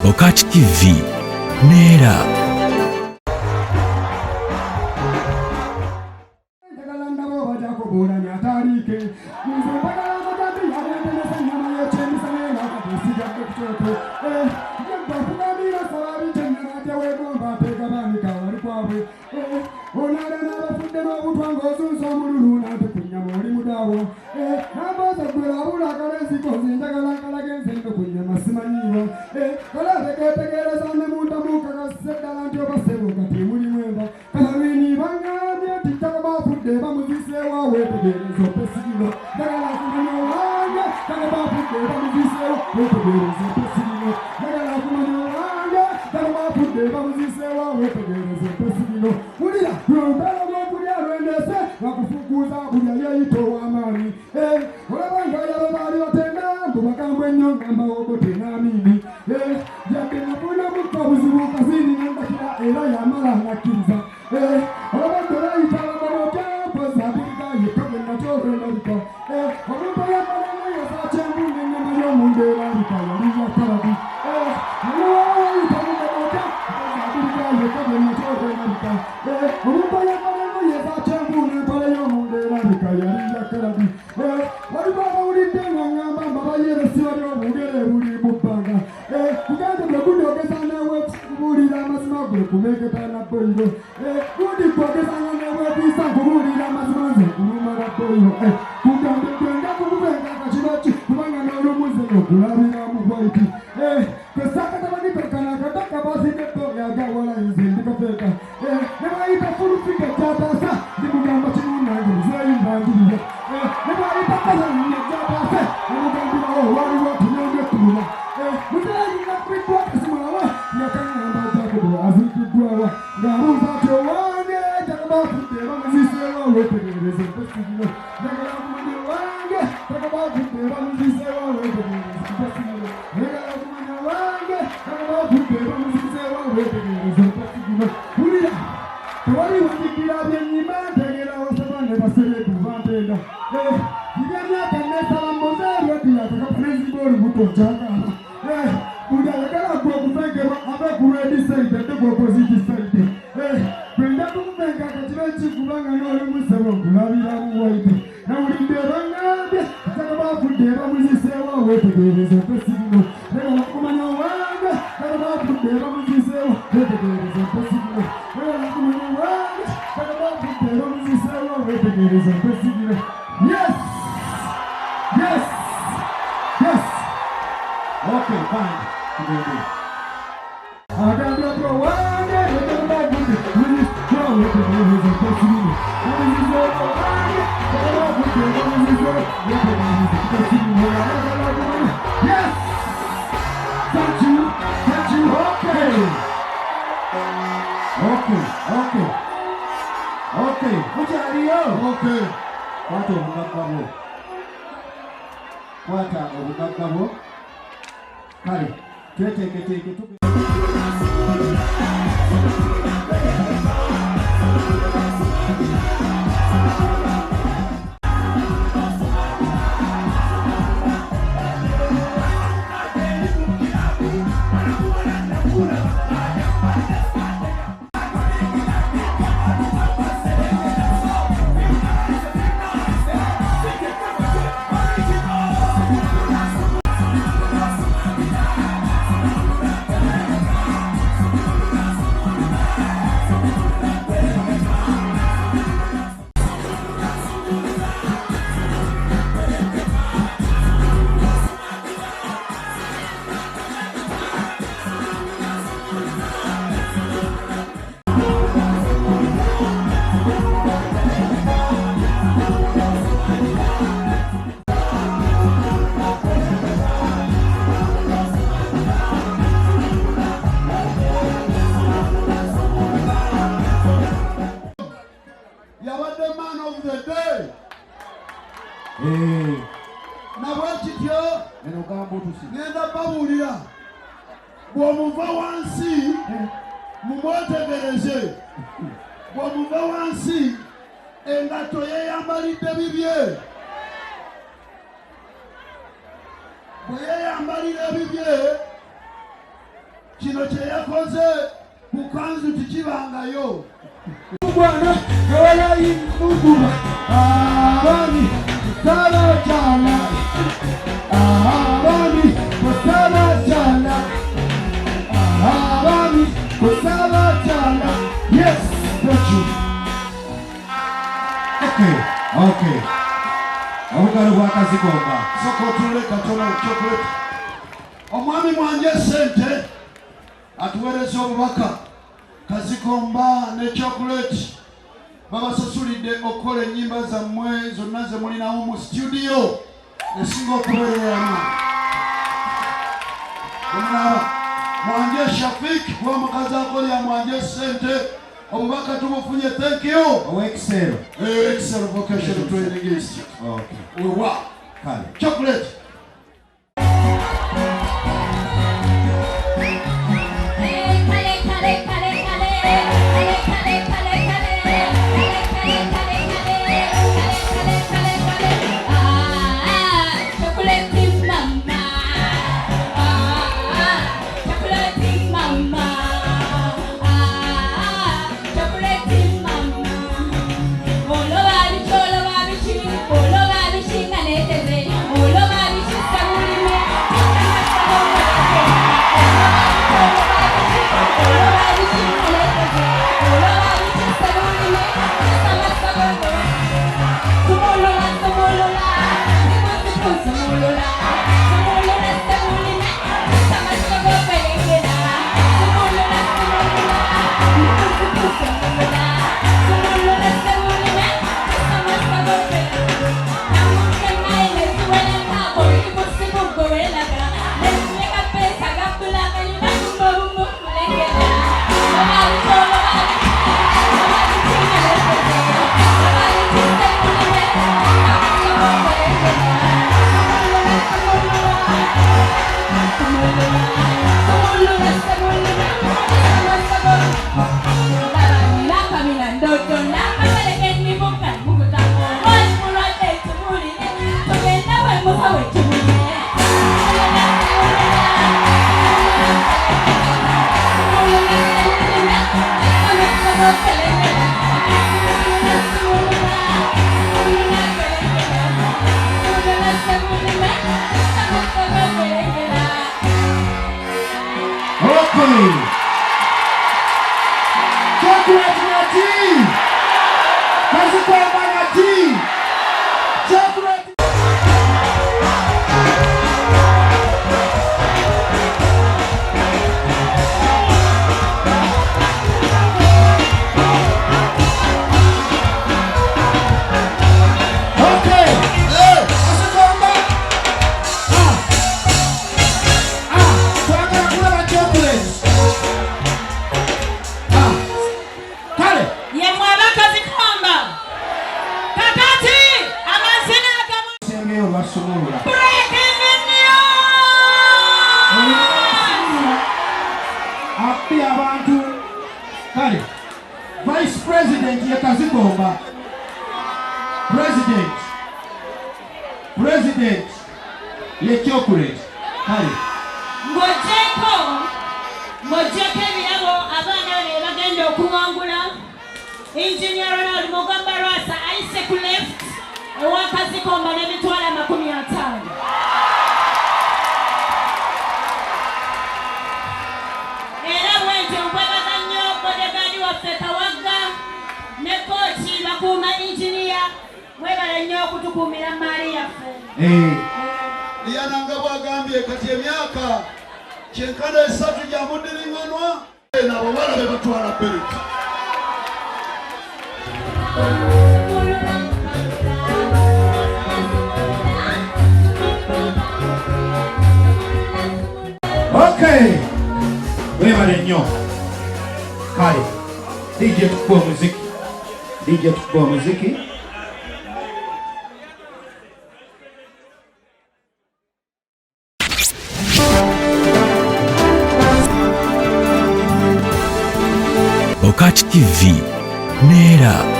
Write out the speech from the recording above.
Okachi TV Nera. kino kye yakoze ku kanzu tekibangayo. Bwana walayi muguba abami kusala cyana abami kusala cyana abami kusala cyana. Yes, thank you. Okay. Abugalo bwa Kazigomba soko tule katono chocolate. Omwami mwanje sente atuweereza obubaka Kazigomba ne chocolate babasasulidde okukola ennyimba zammwe zonna ze mulinawo mu studio esinga okubeereramu. Omulaba mwanje Shafik gwa mukazi akolya mwanje sente obubaka tubufunye. Thank you. Excel. Excel Vocational Training Institute. Okay. Wow. Chocolate. Chocolate na tea. Kazigomba na tea. Chocolate. Okay. Kazigomba. Tuangalia kula wa chocolate. Api abantu kale Vice President ye Kazigomba President ye chocolate kale ngojeko ebirabo abaana bano bagenda okuwangula. Engineer Ronald Mugamba Rwasa ayise ku left ewa Kazigomba n'emitwalo 50. Era bwentyo nkwebaza nnyo bodegaadi waffe Kawagga ne kooki bakuuma engineer mwebale nnyo okutukuumira maali yaffe. Yananga bwagambye kati emyaka 93 gya muddiriŋŋanwa nabo balabe batwala Berit. Okay. Webale nnyo kale DJ tukuba muziki. Bokati TV Nera.